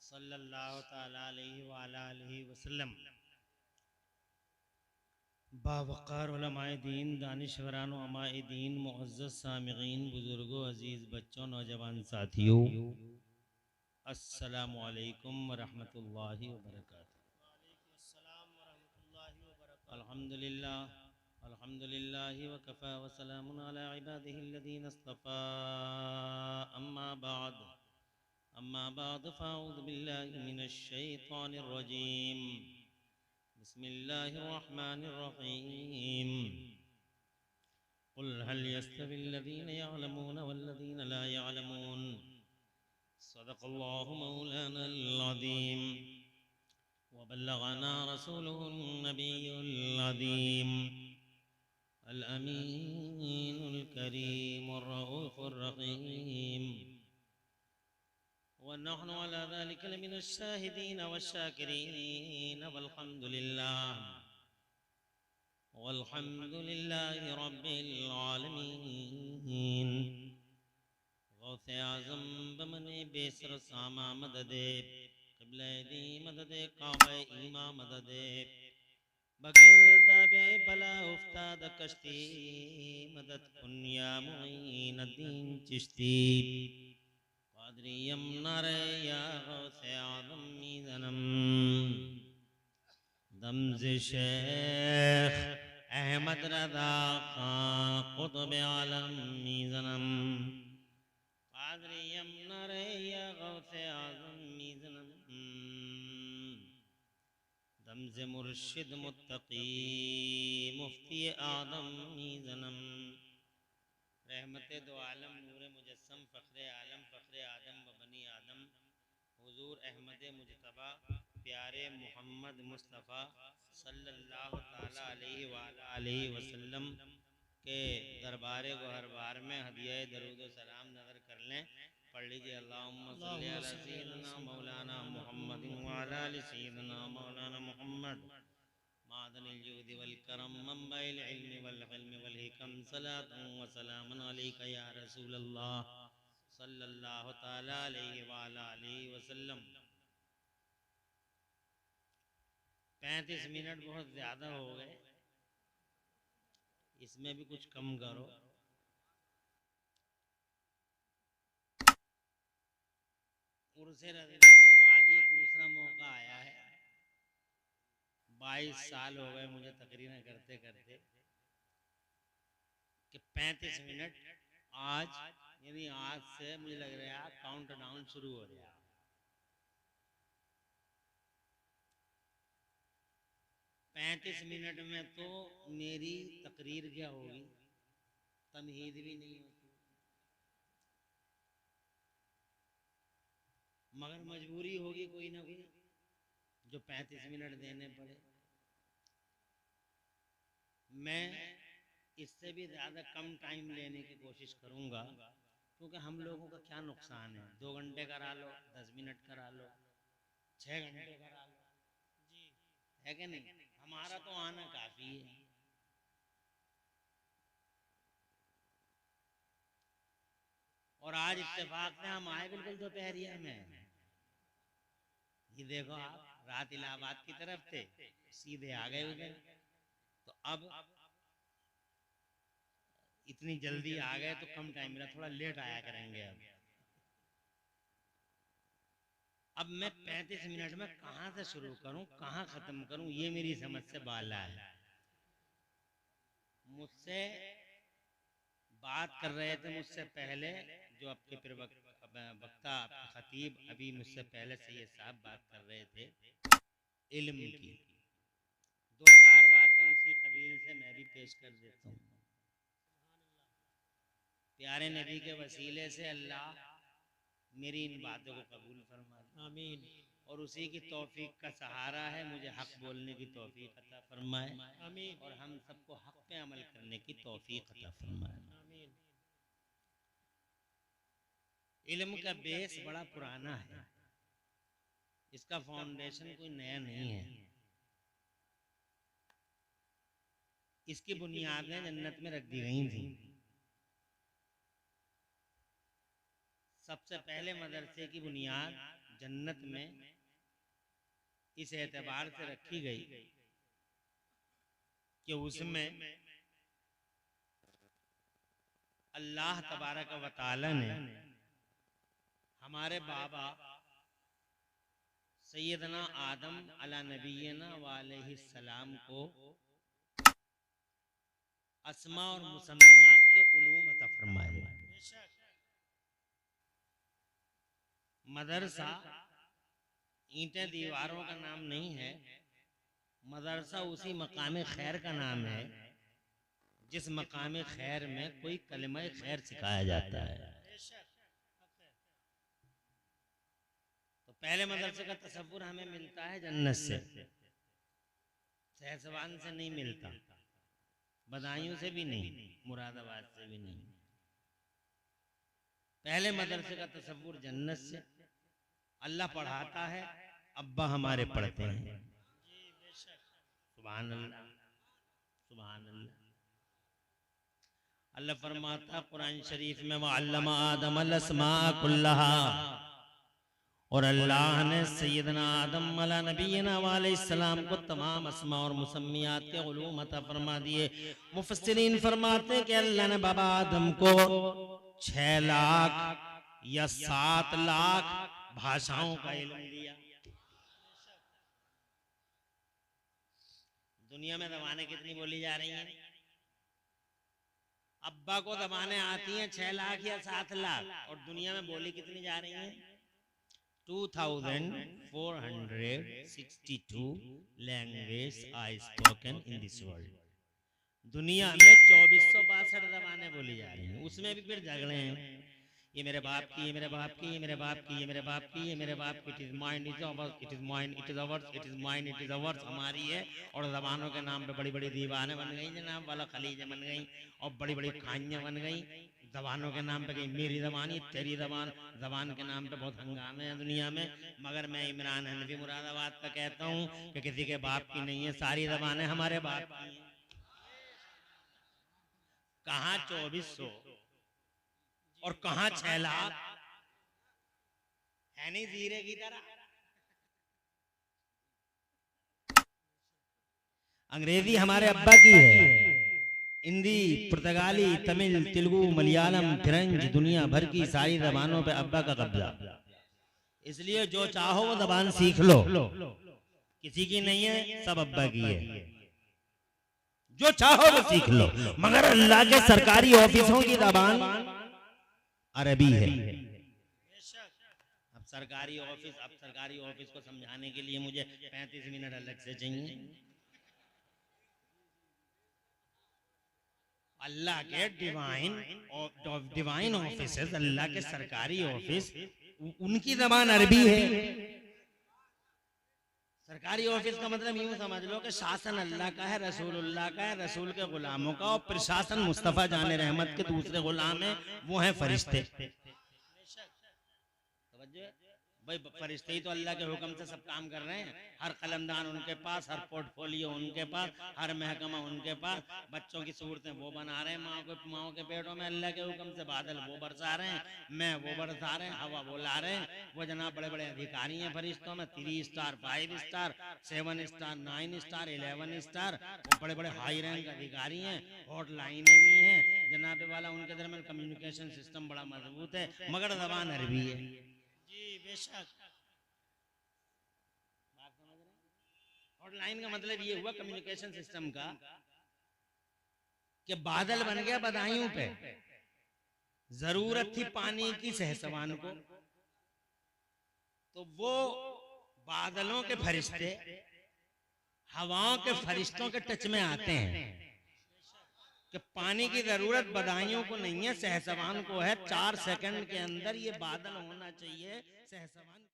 सल्लल्लाहु ताला अलैहि व अला आलिहि वसल्लम। बावक़ार उलमाए दीन, दानिशवरान व अमाए दीन, मुअज़्ज़ज़ सामिईन, बुज़ुर्गों, अज़ीज़ बच्चों, नौजवान साथियों, अस्सलामु अलैकुम व रहमतुल्लाहि व बरकातुहू। अल्हम्दुलिल्लाह अल्हम्दुलिल्लाहि व कफ़ा व सलामुन अला इबादिहिल्लज़ीना इस्तफ़ा। अम्मा बाद फ़अऊज़ु बिल्लाहि मिनश शैतानिर रजीम। बिस्मिल्लाहिर रहमानिर रहीम। क़ुल हल यस्तविल्लज़ीना यअलमून वल्लज़ीना ला यअलमून। सदक़ल्लाहु मौलानल अज़ीम व बल्लगना रसूलुहुन नबियुल अज़ीम अल अमीनुल करीमुर रऊफ़ुर रहीम। व नहनु अला ज़ालिका लमिनश शाहिदीन वश्शाकिरीन वल्हम्दुलिल्लाहि रब्बिल आलमीन। गौसे आज़म बमने बेसर सामा मददे, क़िबले दी मददे, काबे ईमा मददे, बगिरदाबे बला उफ्ताद कश्ती, मदद कुन या मुईनुद्दीन चिश्ती। क़ादरियम नारे या गौसे आज़म मीज़नम, दमज़े शेख अहमद रज़ा खां क़ुतुब आलम मीज़नम। क़ादरियम नारे या गौसे आज़म मीज़नम, दमज़े मुर्शिद मुत्तक़ी मुफ्ती आदम मीज़नम। रहमते दो आलम, नूरे मुजस्सम, फ़ख्रे आलम, फ़ख्रे आदम व बनी आदम, हुज़ूर अहमद मुजतबा, प्यारे मोहम्मद मुस्तफ़ा सल्लल्लाहु ताला अलैहि व आलिहि वसल्लम के दरबार गोहरबार में हदिया दरूद व सलाम नज़र कर लें। पढ़ लीजिए, अल्लाहुम्मा सल्लि अला सय्यिदना मौलाना मुहम्मद व अला आलि सय्यिदना मौलाना मुहम्मद। मादनिल जूदि वल करम, मंबाइल इल्मि वल हिल्मि वल हिकम, सलातुन व सलामुन अलैका या रसूलल्लाह सल्लल्लाहु ताला अलैहि व अला आलिहि वसल्लम। 35 मिनट बहुत ज़्यादा हो गए, इसमें भी कुछ कम करो। उर्से रज़वी के बाद ये दूसरा मौका आया है। 22 साल हो गए मुझे तकरीरें करते करते कि 35 मिनट आज, यानी आज से मुझे लग रहा है काउंटडाउन शुरू हो गया। 35 मिनट में तो मेरी तकरीर क्या होगी, तमहीद भी नहीं होती, मगर मजबूरी होगी कोई ना कोई जो 35 मिनट देने पड़े। मैं इससे भी ज़्यादा कम टाइम लेने की कोशिश करूँगा, क्योंकि हम लोगों का क्या नुकसान है। 2 घंटे करा लो, 10 मिनट करा लो, 6 घंटे करा लो, है कि नहीं? हमारा तो आना काफ़ी है। और आज इत्तेफाक से हम आए बिल्कुल दोपहरिया में। ये देखो, आप रात इलाहाबाद की तरफ थे, सीधे आ गए उधर। तो अब इतनी जल्दी आ गए तो कम टाइम मिला, थोड़ा लेट आया करेंगे। अब मैं 35 मिनट में कहाँ से शुरू करूं, कहाँ खत्म करूं, ये मेरी समझ से बाला है। मुझसे बात कर रहे थे मुझसे पहले जो आपके फिर वक्ता खतीब, अभी मुझसे पहले सैयद साहब बात कर रहे थे इल्म की। 2-4 बातें उसी कबील से मैं भी पेश कर देता हूँ। प्यारे नबी के वसीले से अल्लाह मेरी इन बातों को कबूल फरमाए, आमीन। और उसी की तौफीक का सहारा है, मुझे हक बोलने की तौफीक अता फरमाए, आमीन। और हम सबको हक पे अमल करने की तौफीक अता फरमाए, आमीन। इल्म का बेस बड़ा पुराना है, इसका फाउंडेशन कोई नया नहीं है। इसकी बुनियादें जन्नत में रख दी गई थी। सबसे पहले मदरसे की बुनियाद जन्नत में इस एतबार से रखी गई कि उसमें अल्लाह तबारक व तआला ने हमारे बाबा सैयदना आदम अला नबीना वालैहिस्सलाम को अस्मा और मुसम्मियात के उलूम अता फरमाए। मदरसा ईंटें दीवारों का नाम नहीं है, मदरसा उसी मकाम खैर का नाम है जिस मकाम खैर में कोई कलिमा खैर सिखाया जाता है। तो पहले मदरसे का तसव्वुर हमें मिलता है जन्नत से, सहसवान से नहीं मिलता, बदायूं से भी नहीं, मुरादाबाद से भी नहीं। पहले मदरसे का तसव्वुर जन्नत से। अल्लाह पढ़ाता है, अब्बा हमारे पढ़ते हैं। सुभान अल्लाह, सुभान अल्लाह। अल्लाह फरमाता कुरान शरीफ में वअल्लम आदम अल-अस्मा कुल्लहा, और अल्लाह ने सैयदना आदम अला नबीना वालैहिस्सलाम को तमाम अस्मा और मुसम्मियात के उलूम अता फरमा दिए। मुफस्सिरीन फरमाते कि अल्लाह ने बाबा आदम को 6 लाख या 7 लाख भाषाओं का इल्म दिया। दुनिया में ज़बानें कितनी बोली जा रही हैं? अब्बा को ज़बानें आती हैं 6 लाख या 7 लाख, और दुनिया में बोली कितनी जा रही हैं? 2462 language are spoken in this world. दुनिया में 2462 ज़बानें बोली जा रही हैं। उसमें भी फिर झगड़े हैं, ये मेरे बाप की, ये मेरे बाप की, ये मेरे बाप की, ये मेरे बाप की, ये मेरे बाप की। It is mine, it is ours, it is mine, it is ours, it is mine, it is ours, हमारी है। और ज़बानों के नाम पे बड़ी बड़ी दीवानें बन गई जनाब, वाला खलीजें बन गई, और बड़ी बड़ी खाइयाँ बन गई ज़बानों के नाम पे। गई मेरी ज़बान, ये तेरी ज़बान, ज़बान के नाम पे बहुत हंगामे हैं दुनिया में। मगर मैं इमरान हनफी मुरादाबाद का कहता हूँ कि किसी के बाप की नहीं है, सारी ज़बानें हमारे बाप की हैं। कहाँ 2400 और कहाँ 6 लाख, है नहीं जीरे की तरह। अंग्रेजी हमारे अब्बा की है, हिंदी, पुर्तगाली, तमिल, तेलुगु, मलयालम, फ्रेंच, दुनिया भर की सारी जबानों पे अब्बा का कब्जा। इसलिए जो चाहो वो जबान सीख लो, किसी की नहीं है, सब अब्बा की है। जो चाहो वो सीख लो, मगर अल्लाह के सरकारी ऑफिसों की जबान अरबी है। अब सरकारी ऑफिस को समझाने के लिए मुझे 35 मिनट अलग से चाहिए। अल्लाह के डिवाइन ऑफिसेस, अल्लाह के सरकारी ऑफिस, उनकी जबान अरबी है। सरकारी ऑफिस का मतलब यूं समझ लो कि शासन अल्लाह का है, रसूलुल्लाह का है, रसूल के गुलामों का, और प्रशासन मुस्तफा जाने रहमत के दूसरे गुलाम है, वो हैं फरिश्ते। भाई फरिश्ते ही तो अल्लाह के हुक्म से सब काम कर रहे हैं। हर कलमदान उनके पास, हर पोर्टफोलियो उनके पास, हर महकमा उनके पास। बच्चों की सूरतें वो बना रहे हैं, माओ के पेटों में अल्लाह के हुक्म से। बादल वो बरसा रहे हैं, मैं वो बरसा रहे हैं, हवा वो ला रहे हैं। वो जनाब बड़े बड़े अधिकारी हैं फरिश्तों में, 3 star, 5 star, 7 star, 9 star, 11 star. वो बड़े बड़े हाई रैंक अधिकारी हैं, हॉटलाइनें भी हैं जनाब वाला। उनके दरमियान कम्युनिकेशन सिस्टम बड़ा मजबूत है, मगर जबान अरबी है। जी बेशक, बात समझ रहे हैं? हॉटलाइन का मतलब ये हुआ कम्युनिकेशन सिस्टम का कि बादल बन गया बदायूं पे, जरूरत थी पानी की सहसवान को, तो वो बादलों के फरिश्ते हवाओं के फरिश्तों के टच में आते हैं कि पानी की जरूरत बदायूं को नहीं है, सहसवान को है। 4 सेकंड के अंदर ये बादल होना चाहिए सहसवान।